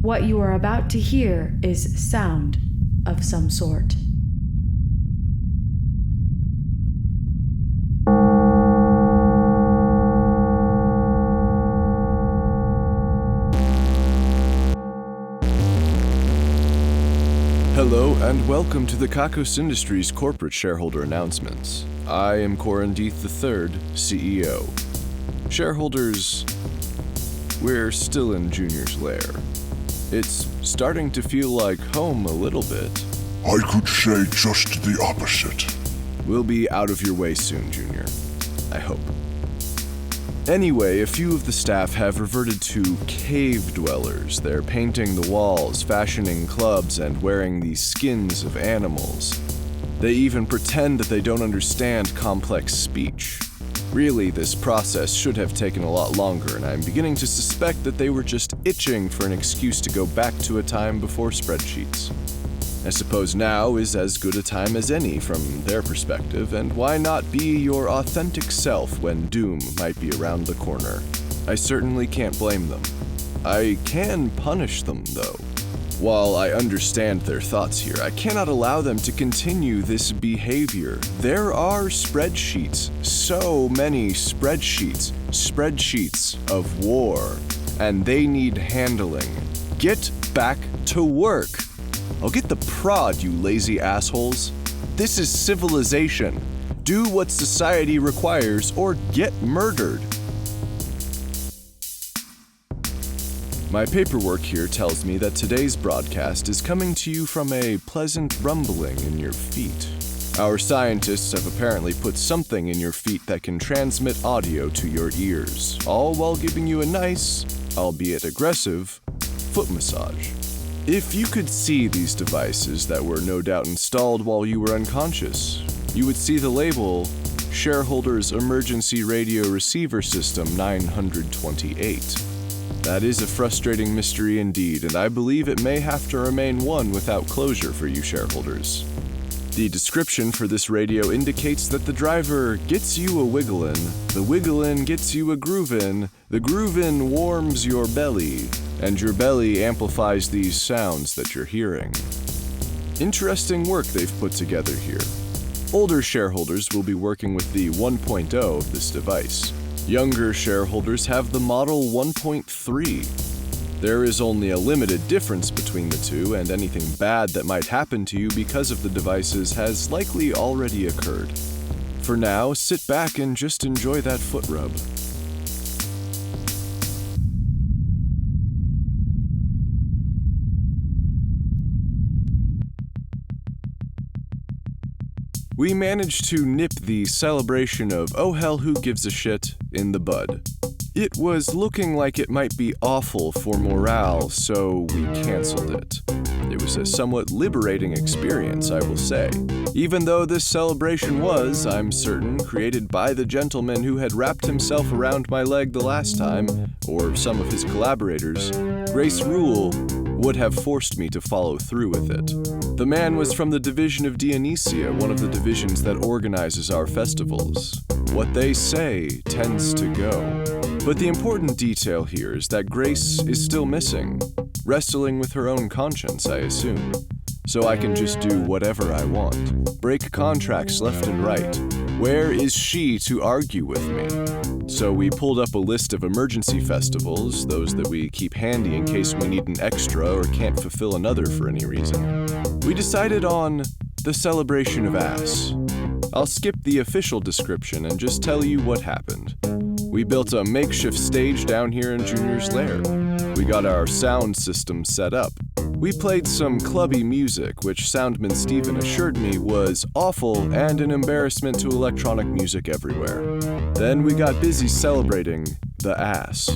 What you are about to hear is sound of some sort. Hello and welcome to the Kakos Industries corporate shareholder announcements. I am Corandith III, CEO. Shareholders, we're still in Junior's Lair. It's starting to feel like home a little bit. I could say just the opposite. We'll be out of your way soon, Junior. I hope. Anyway, a few of the staff have reverted to cave dwellers. They're painting the walls, fashioning clubs, and wearing the skins of animals. They even pretend that they don't understand complex speech. Really, this process should have taken a lot longer, and I'm beginning to suspect that they were just itching for an excuse to go back to a time before spreadsheets. I suppose now is as good a time as any from their perspective, and why not be your authentic self when doom might be around the corner? I certainly can't blame them. I can punish them, though. While I understand their thoughts here, I cannot allow them to continue this behavior. There are spreadsheets, so many spreadsheets of war, and they need handling. Get back to work. I'll get the prod, you lazy assholes. This is civilization. Do what society requires or get murdered. My paperwork here tells me that today's broadcast is coming to you from a pleasant rumbling in your feet. Our scientists have apparently put something in your feet that can transmit audio to your ears, all while giving you a nice, albeit aggressive, foot massage. If you could see these devices that were no doubt installed while you were unconscious, you would see the label Shareholders Emergency Radio Receiver System 928. That is a frustrating mystery indeed, and I believe it may have to remain one without closure for you shareholders. The description for this radio indicates that the driver gets you a wigglin', the wigglin' gets you a groovin', the groovin' warms your belly, and your belly amplifies these sounds that you're hearing. Interesting work they've put together here. Older shareholders will be working with the 1.0 of this device. Younger shareholders have the Model 1.3. There is only a limited difference between the two, and anything bad that might happen to you because of the devices has likely already occurred. For now, sit back and just enjoy that foot rub. We managed to nip the celebration of Oh Hell Who Gives a Shit in the bud. It was looking like it might be awful for morale, so we canceled it. It was a somewhat liberating experience, I will say. Even though this celebration was, I'm certain, created by the gentleman who had wrapped himself around my leg the last time, or some of his collaborators, Grace Rule would have forced me to follow through with it. The man was from the division of Dionysia, one of the divisions that organizes our festivals. What they say tends to go. But the important detail here is that Grace is still missing, wrestling with her own conscience, I assume. So I can just do whatever I want, break contracts left and right. Where is she to argue with me? So we pulled up a list of emergency festivals, those that we keep handy in case we need an extra or can't fulfill another for any reason. We decided on the celebration of ass. I'll skip the official description and just tell you what happened. We built a makeshift stage down here in Junior's Lair. We got our sound system set up. We played some clubby music, which Soundman Steven assured me was awful and an embarrassment to electronic music everywhere. Then we got busy celebrating the ass.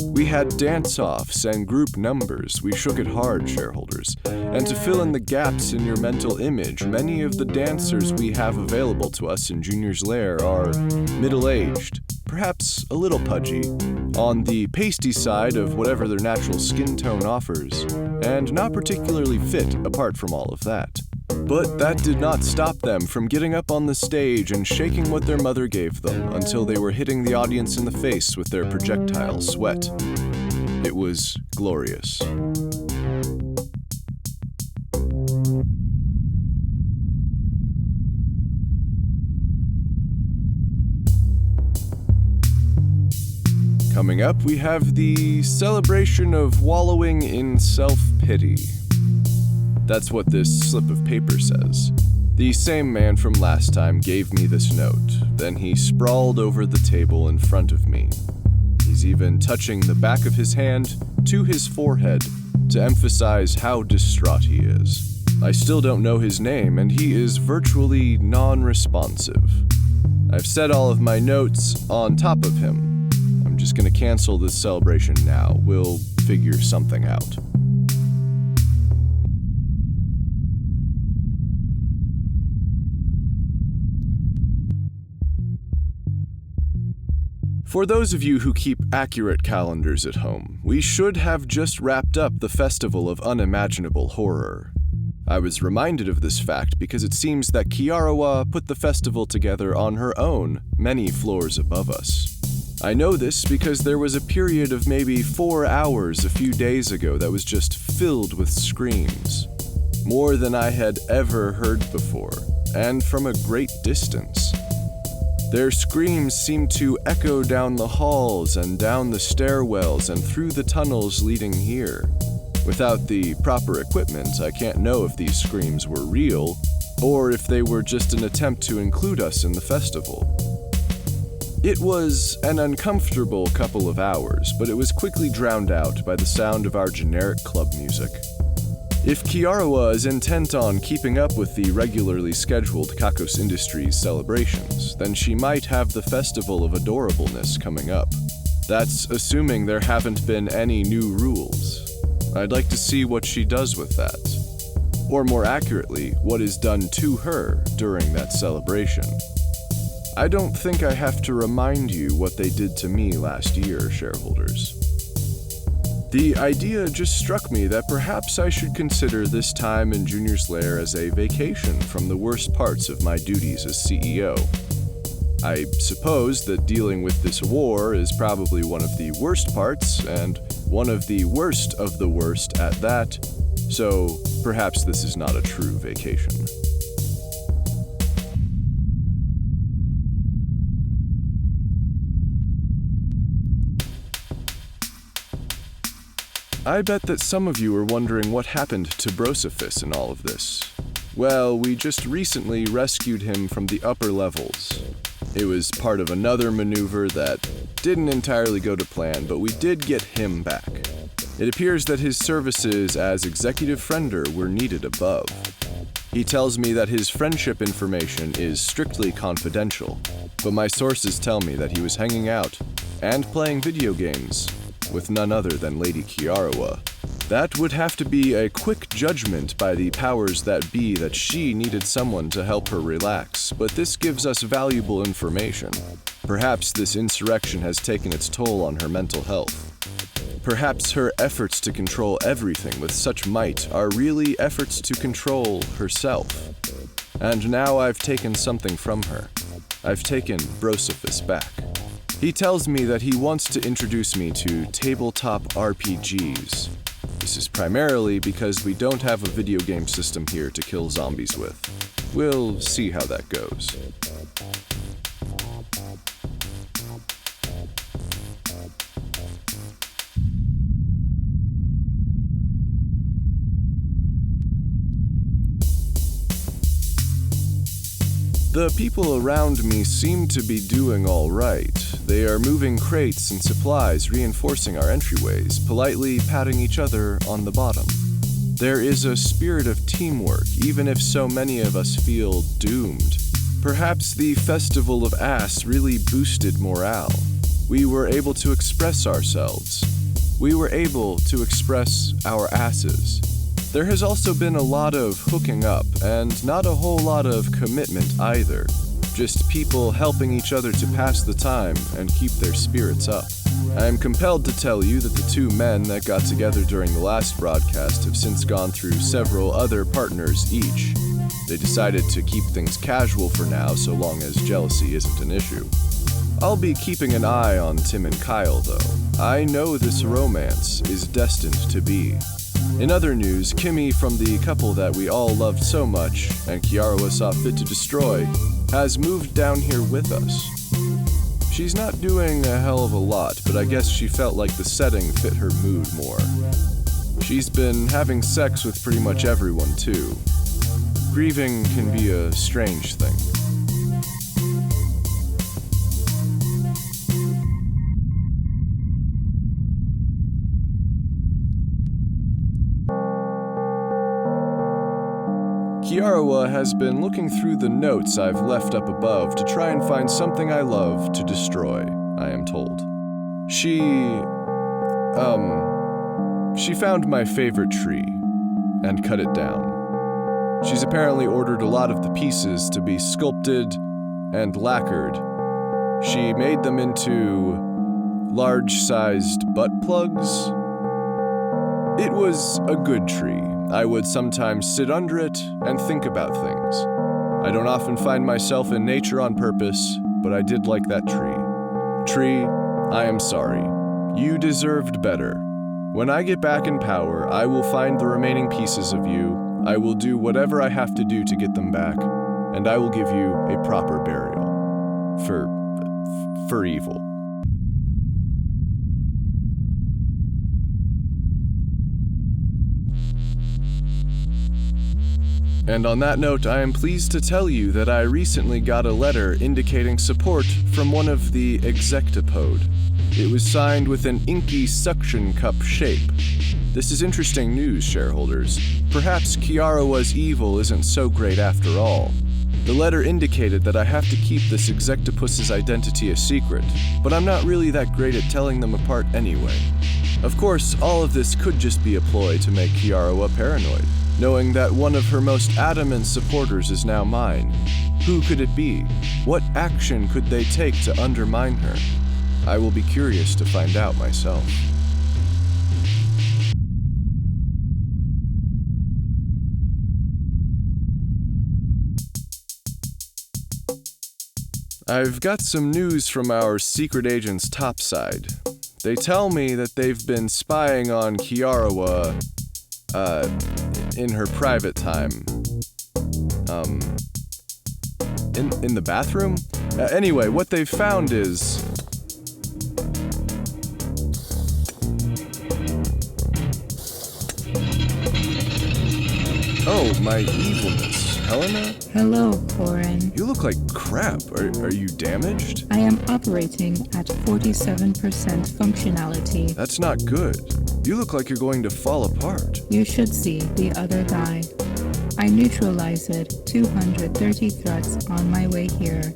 We had dance-offs and group numbers. We shook it hard, shareholders. And to fill in the gaps in your mental image, many of the dancers we have available to us in Junior's Lair are middle-aged, perhaps a little pudgy, on the pasty side of whatever their natural skin tone offers, and not particularly fit apart from all of that. But that did not stop them from getting up on the stage and shaking what their mother gave them until they were hitting the audience in the face with their projectile sweat. It was glorious. Coming up, we have the celebration of wallowing in self-pity. That's what this slip of paper says. The same man from last time gave me this note. Then he sprawled over the table in front of me. He's even touching the back of his hand to his forehead to emphasize how distraught he is. I still don't know his name, and he is virtually non-responsive. I've set all of my notes on top of him. I'm just gonna cancel this celebration now. We'll figure something out. For those of you who keep accurate calendars at home, we should have just wrapped up the Festival of Unimaginable Horror. I was reminded of this fact because it seems that Kiarawa put the festival together on her own, many floors above us. I know this because there was a period of maybe 4 hours a few days ago that was just filled with screams. More than I had ever heard before, and from a great distance. Their screams seemed to echo down the halls and down the stairwells and through the tunnels leading here. Without the proper equipment, I can't know if these screams were real, or if they were just an attempt to include us in the festival. It was an uncomfortable couple of hours, but it was quickly drowned out by the sound of our generic club music. If Kiarawa is intent on keeping up with the regularly scheduled Kakos Industries celebrations, then she might have the Festival of Adorableness coming up. That's assuming there haven't been any new rules. I'd like to see what she does with that. Or more accurately, what is done to her during that celebration. I don't think I have to remind you what they did to me last year, shareholders. The idea just struck me that perhaps I should consider this time in Junior's Lair as a vacation from the worst parts of my duties as CEO. I suppose that dealing with this war is probably one of the worst parts, and one of the worst at that, so perhaps this is not a true vacation. I bet that some of you are wondering what happened to Brosephus in all of this. Well, we just recently rescued him from the upper levels. It was part of another maneuver that didn't entirely go to plan, but we did get him back. It appears that his services as executive friender were needed above. He tells me that his friendship information is strictly confidential, but my sources tell me that he was hanging out and playing video games with none other than Lady Kiarawa. That would have to be a quick judgment by the powers that be that she needed someone to help her relax, but this gives us valuable information. Perhaps this insurrection has taken its toll on her mental health. Perhaps her efforts to control everything with such might are really efforts to control herself. And now I've taken something from her. I've taken Brosephus back. He tells me that he wants to introduce me to tabletop RPGs. This is primarily because we don't have a video game system here to kill zombies with. We'll see how that goes. The people around me seem to be doing all right. They are moving crates and supplies, reinforcing our entryways, politely patting each other on the bottom. There is a spirit of teamwork, even if so many of us feel doomed. Perhaps the Festival of Ass really boosted morale. We were able to express ourselves. We were able to express our asses. There has also been a lot of hooking up, and not a whole lot of commitment either. Just people helping each other to pass the time and keep their spirits up. I am compelled to tell you that the two men that got together during the last broadcast have since gone through several other partners each. They decided to keep things casual for now, so long as jealousy isn't an issue. I'll be keeping an eye on Tim and Kyle, though. I know this romance is destined to be. In other news, Kimmy from the couple that we all loved so much, and Kiarawa saw fit to destroy, has moved down here with us. She's not doing a hell of a lot, but I guess she felt like the setting fit her mood more. She's been having sex with pretty much everyone, too. Grieving can be a strange thing. Kiarawa has been looking through the notes I've left up above to try and find something I love to destroy, I am told. She found my favorite tree and cut it down. She's apparently ordered a lot of the pieces to be sculpted and lacquered. She made them into large-sized butt plugs. It was a good tree. I would sometimes sit under it and think about things. I don't often find myself in nature on purpose, but I did like that tree. Tree, I am sorry. You deserved better. When I get back in power, I will find the remaining pieces of you. I will do whatever I have to do to get them back, and I will give you a proper burial. For evil. And on that note, I am pleased to tell you that I recently got a letter indicating support from one of the Exectopode. It was signed with an inky suction cup shape. This is interesting news, shareholders. Perhaps Kiarawa's evil isn't so great after all. The letter indicated that I have to keep this Exectopus's identity a secret, but I'm not really that great at telling them apart anyway. Of course, all of this could just be a ploy to make Kiarawa paranoid, knowing that one of her most adamant supporters is now mine. Who could it be? What action could they take to undermine her? I will be curious to find out myself. I've got some news from our secret agents topside. They tell me that they've been spying on Kiarawa, in her private time. In the bathroom? Anyway, what they've found is... Oh, my evilness. Helena? Hello, Corin. You look like crap. Are you damaged? I am operating at 47% functionality. That's not good. You look like you're going to fall apart. You should see the other guy. I neutralized 230 threats on my way here.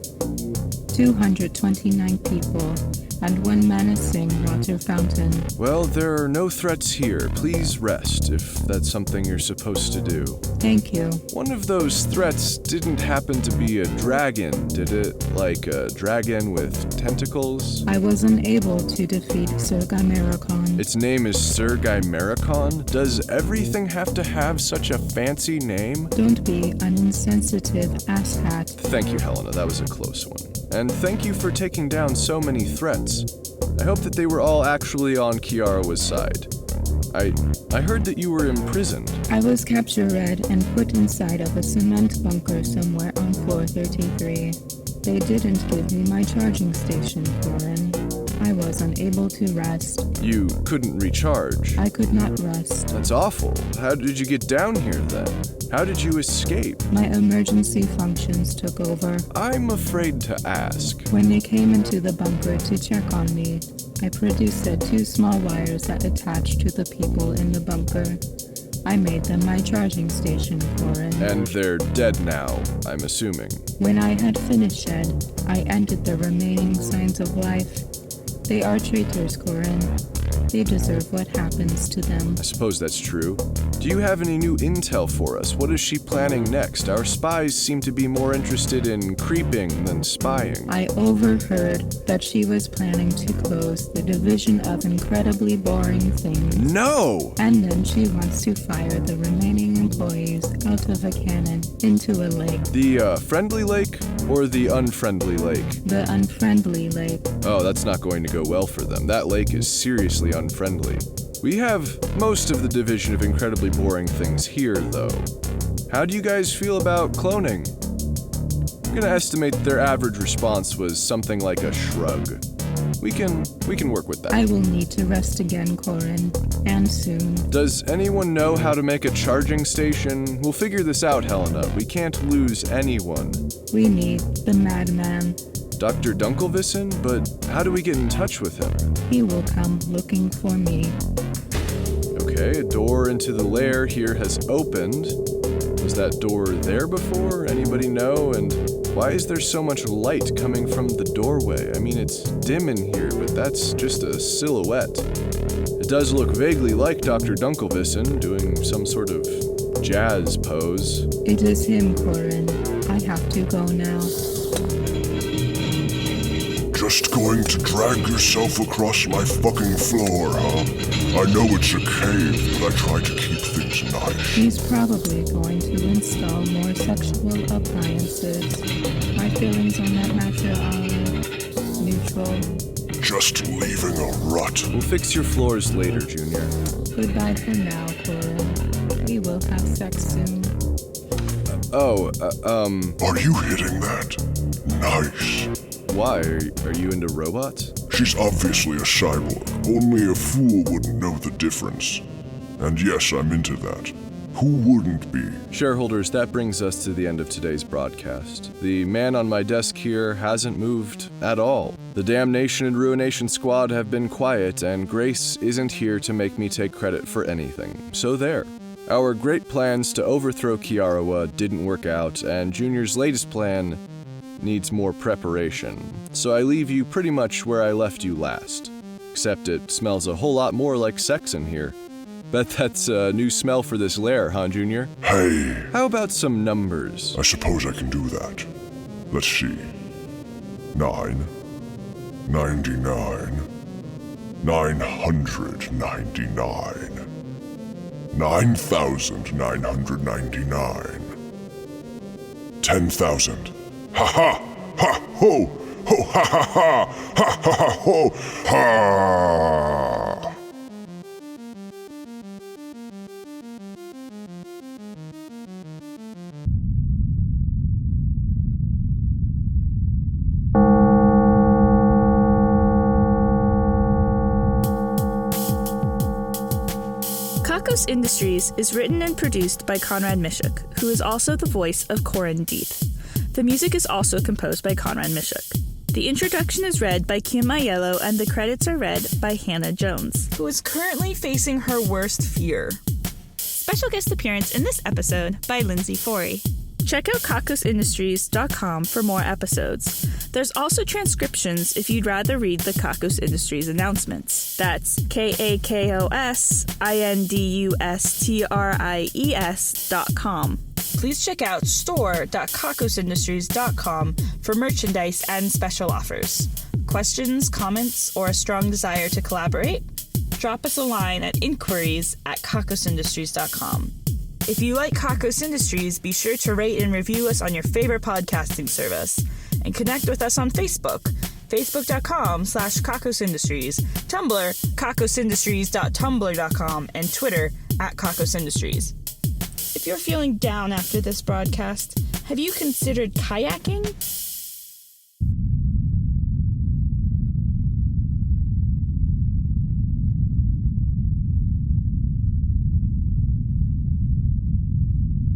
229 people, and one menacing water fountain. Well, there are no threats here. Please rest, if that's something you're supposed to do. Thank you. One of those threats didn't happen to be a dragon, did it? Like a dragon with tentacles? I wasn't able to defeat Sir Gymericon. Its name is Sir Gymericon? Does everything have to have such a fancy name? Don't be an insensitive asshat. Thank you, Helena. That was a close one. And thank you for taking down so many threats. I hope that they were all actually on Kiarawa's side. I heard that you were imprisoned. I was captured and put inside of a cement bunker somewhere on floor 33. They didn't give me my charging station, Corin. I was unable to rest. You couldn't recharge. I could not rest. That's awful. How did you get down here then? How did you escape? My emergency functions took over. I'm afraid to ask. When they came into the bunker to check on me, I produced 2 small wires that attached to the people in the bunker. I made them my charging station, Corin. And they're dead now, I'm assuming. When I had finished, I ended the remaining signs of life. They are traitors, Corin. They deserve what happens to them. I suppose that's true. Do you have any new intel for us? What is she planning next? Our spies seem to be more interested in creeping than spying. I overheard that she was planning to close the division of incredibly boring things. No! And then she wants to fire the remaining employees out of a cannon into a lake. The friendly lake or the unfriendly lake? The unfriendly lake. Oh, that's not going to go well for them. That lake is seriously unfriendly. We have most of the division of incredibly boring things here, though. How do you guys feel about cloning? I'm gonna estimate their average response was something like a shrug. We can work with that. I will need to rest again, Corin, and soon. Does anyone know how to make a charging station? We'll figure this out, Helena. We can't lose anyone. We need the madman. Dr. Dunkelvissen? But how do we get in touch with him? He will come looking for me. Okay, a door into the lair here has opened. Was that door there before? Anybody know? And why is there so much light coming from the doorway? I mean, it's dim in here, but that's just a silhouette. It does look vaguely like Dr. Dunkelvissen doing some sort of jazz pose. It is him, Corin. I have to go now. Just going to drag yourself across my fucking floor, huh? I know it's a cave, but I try to keep things nice. He's probably going to install more sexual appliances. My feelings on that matter are neutral. Just leaving a rut. We'll fix your floors later, Junior. Goodbye for now, Corin. We will have sex soon. Are you hitting that? Nice. Why? Are you into robots? She's obviously a cyborg. Only a fool wouldn't know the difference. And yes, I'm into that. Who wouldn't be? Shareholders, that brings us to the end of today's broadcast. The man on my desk here hasn't moved at all. The Damnation and Ruination Squad have been quiet, and Grace isn't here to make me take credit for anything. So there. Our great plans to overthrow Kiarawa didn't work out, and Junior's latest plan needs more preparation. So I leave you pretty much where I left you last. Except it smells a whole lot more like sex in here. Bet that's a new smell for this lair, huh, Junior? Hey. How about some numbers? I suppose I can do that. Let's see. 9, 99, 999, 9,999, 10,000. Ha ha! Ha! Ho! Ho! Ha ha ha! Ha ha ha! Ho! Ha! Kakos Industries is written and produced by Conrad Mishuk, who is also the voice of Corin Deeth. The music is also composed by Conrad Mishuk. The introduction is read by Kim Aiello, and the credits are read by Hannah Jones, who is currently facing her worst fear. Special guest appearance in this episode by Lindsay Forey. Check out kakosindustries.com for more episodes. There's also transcriptions if you'd rather read the Kakos Industries announcements. That's KAKOSINDUSTRIES.com. Please check out store.kakosindustries.com for merchandise and special offers. Questions, comments, or a strong desire to collaborate? Drop us a line at inquiries@kakosindustries.com. If you like Kakos Industries, be sure to rate and review us on your favorite podcasting service. And connect with us on Facebook, facebook.com/Kakos Industries, Tumblr, kakosindustries.tumblr.com, and Twitter @Kakos Industries. If you're feeling down after this broadcast, have you considered kayaking?